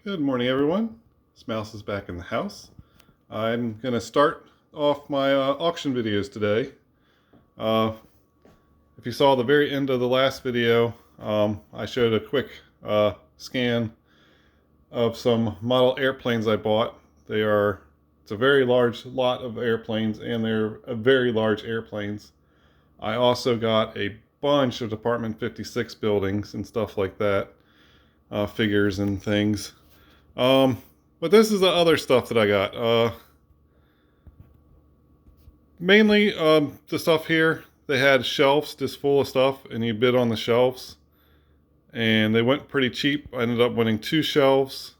Good morning, everyone. This mouse is back in the house. I'm going to start off my auction videos today. Uh, if you saw the very end of the last video, I showed a quick scan of some model airplanes I bought. It's a very large lot of airplanes, and they're very large airplanes. I also got a bunch of Department 56 buildings and stuff like that, figures and things. But this is the other stuff that I got. Mainly, the stuff here, they had shelves just full of stuff, and you bid on the shelves. And they went pretty cheap. I ended up winning 2 shelves.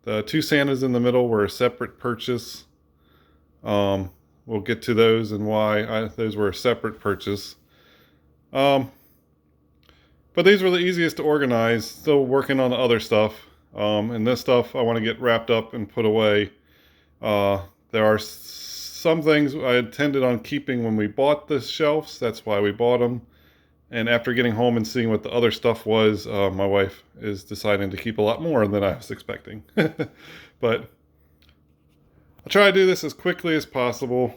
The 2 Santas in the middle were a separate purchase. We'll get to those and why those were a separate purchase. But these were the easiest to organize. Still working on the other stuff. And this stuff I want to get wrapped up and put away. There are some things I intended on keeping when we bought the shelves. That's why we bought them. And after getting home and seeing what the other stuff was, my wife is deciding to keep a lot more than I was expecting. But I'll try to do this as quickly as possible.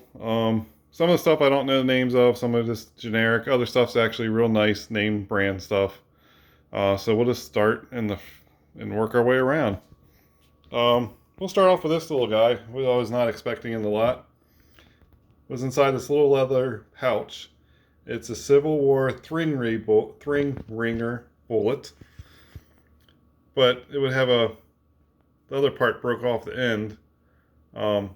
Some of the stuff I don't know the names of. Some of it's generic. Other stuff's actually real nice name brand stuff. So we'll just start and work our way around. We'll start off with this little guy, who I was not expecting in the lot. It was inside this little leather pouch. It's a Civil War three ringer bullet, but it would have the other part broke off the end, but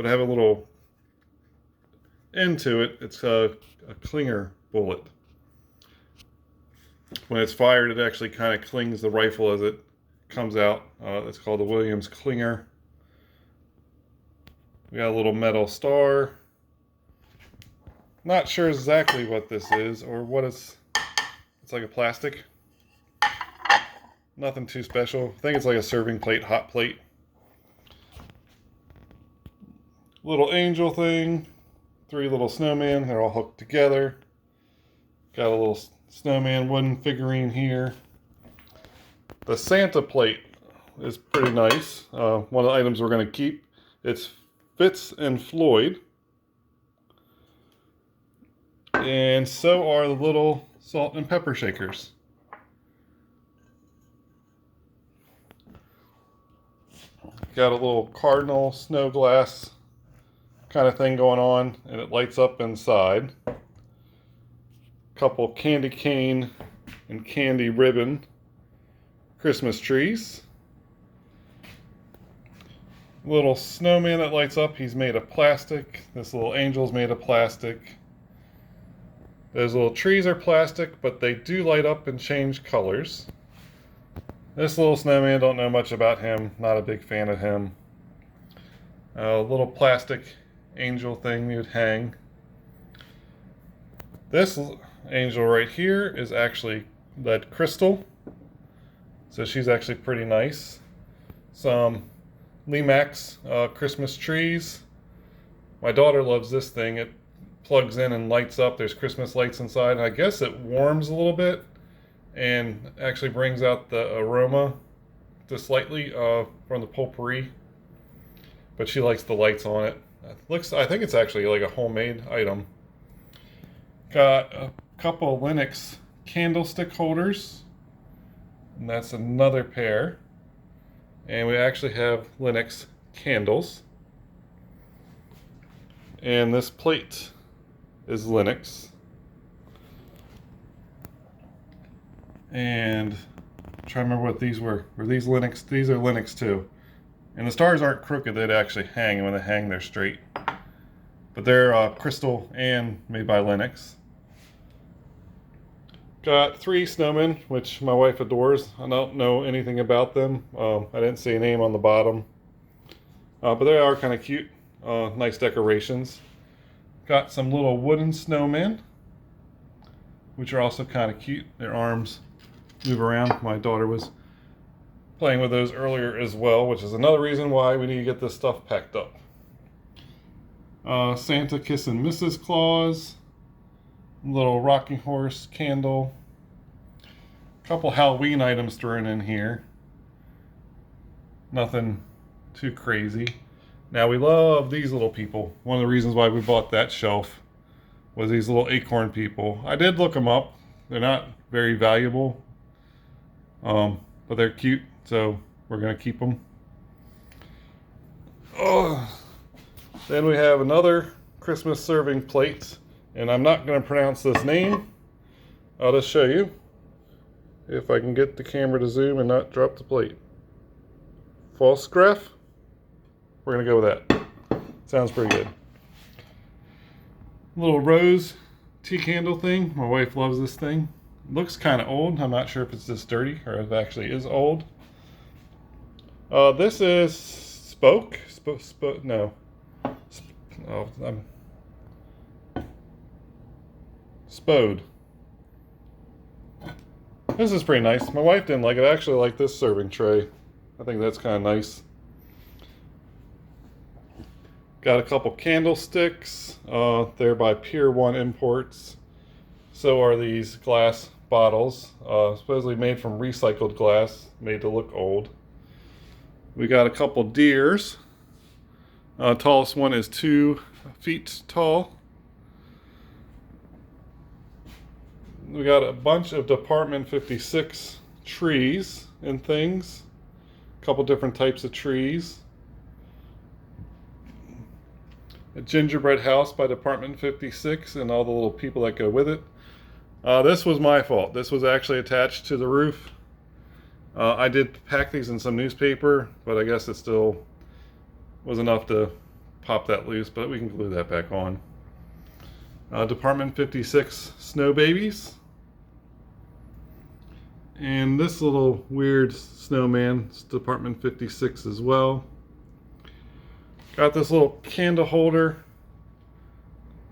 I have a little end to it. It's a clinger bullet. When it's fired, it actually kind of clings the rifle as it comes out. It's called the Williams Clinger. We got a little metal star. Not sure exactly what this is or what it's like a plastic. Nothing too special. I think it's like a serving plate, hot plate. Little angel thing. 3 little snowmen. They're all hooked together. Got a little snowman wooden figurine here. The Santa plate is pretty nice. One of the items we're going to keep. It's Fitz and Floyd. And so are the little salt and pepper shakers. Got a little cardinal snow glass kind of thing going on, and it lights up inside. Couple candy cane and candy ribbon Christmas trees. Little snowman that lights up. He's made of plastic. This little angel's made of plastic. Those little trees are plastic, but they do light up and change colors. This little snowman, don't know much about him. Not a big fan of him. A little plastic angel thing you'd hang. This angel right here is actually lead crystal. So she's actually pretty nice. Some Lenox Christmas trees. My daughter loves this thing. It plugs in and lights up. There's Christmas lights inside. I guess it warms a little bit and actually brings out the aroma just slightly from the potpourri. But she likes the lights on it. I think it's actually like a homemade item. Got a couple of Lenox candlestick holders. And that's another pair. And we actually have Lenox candles. And this plate is Lenox. And I'm trying to remember what these were. Were these Lenox? These are Lenox too. And the stars aren't crooked, they'd actually hang, and when they hang, they're straight. But they're crystal and made by Lenox. Got 3 snowmen, which my wife adores. I don't know anything about them. I didn't see a name on the bottom. But they are kind of cute. Nice decorations. Got some little wooden snowmen, which are also kind of cute. Their arms move around. My daughter was playing with those earlier as well, which is another reason why we need to get this stuff packed up. Santa kissing Mrs. Claus. Little rocking horse candle. A couple Halloween items thrown in here. Nothing too crazy. Now we love these little people. One of the reasons why we bought that shelf was these little acorn people. I did look them up. They're not very valuable, but they're cute, so we're gonna keep them. Oh, then we have another Christmas serving plate, and I'm not gonna pronounce this name. I'll just show you if I can get the camera to zoom and not drop the plate. Pfaltzgraff. We're gonna go with that. Sounds pretty good. Little rose tea candle thing. My wife loves this thing. It looks kind of old. I'm not sure if it's just dirty or if it actually is old. This is no. Spode. This is pretty nice. My wife didn't like it. I actually like this serving tray. I think that's kind of nice. Got a couple candlesticks. They're by Pier 1 Imports. So are these glass bottles. Supposedly made from recycled glass, made to look old. We got a couple deers. Tallest one is 2 feet tall. We got a bunch of Department 56 trees and things. A couple different types of trees. A gingerbread house by Department 56 and all the little people that go with it. This was my fault. This was actually attached to the roof. I did pack these in some newspaper, but I guess it still was enough to pop that loose, but we can glue that back on. Department 56 snow babies. And this little weird snowman is Department 56 as well. Got this little candle holder.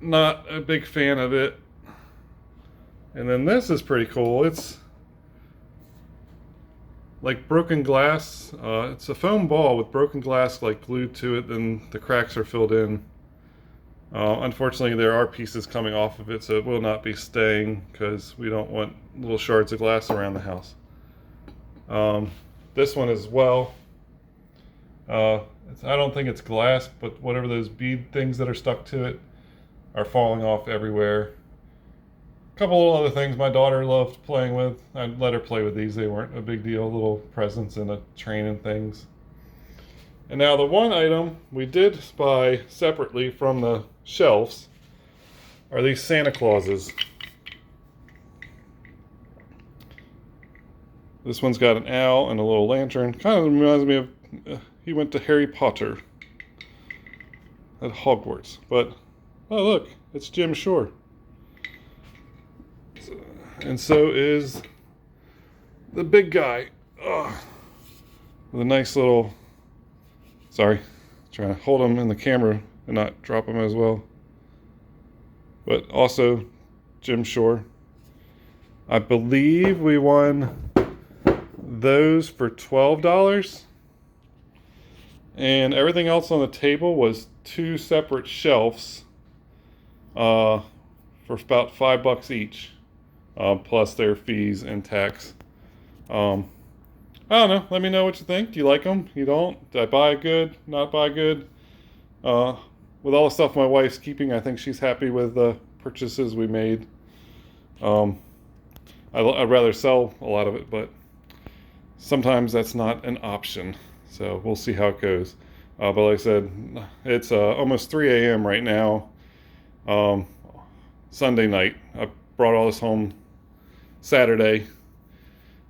Not a big fan of it. And then this is pretty cool. It's like broken glass. It's a foam ball with broken glass like glued to it, and the cracks are filled in. Unfortunately, there are pieces coming off of it, so it will not be staying because we don't want little shards of glass around the house. This one as well. I don't think it's glass, but whatever those bead things that are stuck to it are falling off everywhere. A couple of other things my daughter loved playing with. I let her play with these. They weren't a big deal, little presents in a train and things. And now the one item we did buy separately from the shelves are these Santa Clauses. This one's got an owl and a little lantern. Kind of reminds me of, he went to Harry Potter at Hogwarts. But, oh look, it's Jim Shore. And so is the big guy. With a nice little, sorry, trying to hold him in the camera and not drop him as well. But also Jim Shore. I believe we won those for $12. And everything else on the table was 2 separate shelves for about $5 each. Plus their fees and tax. I don't know. Let me know what you think. Do you like them? You don't? Did I buy good? Not buy good? With all the stuff my wife's keeping, I think she's happy with the purchases we made. I'd rather sell a lot of it, but sometimes that's not an option. So we'll see how it goes. But like I said, it's almost 3 a.m. right now. Sunday night. I brought all this home Saturday.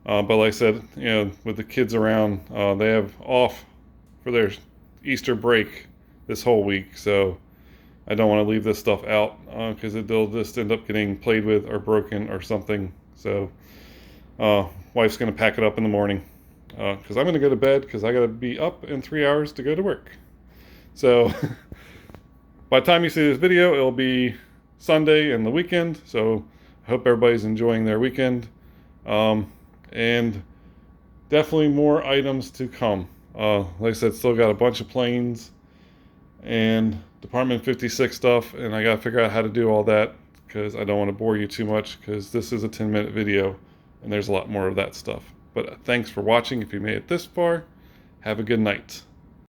But like I said, you know, with the kids around, they have off for their Easter break this whole week. So I don't want to leave this stuff out because they'll just end up getting played with or broken or something. So wife's going to pack it up in the morning because I'm going to go to bed because I got to be up in 3 hours to go to work. So by the time you see this video, it'll be Sunday and the weekend. So I hope everybody's enjoying their weekend. And definitely more items to come. Like I said, still got a bunch of planes and Department 56 stuff, and I got to figure out how to do all that because I don't want to bore you too much because this is a 10-minute video and there's a lot more of that stuff. But thanks for watching if you made it this far. Have a good night.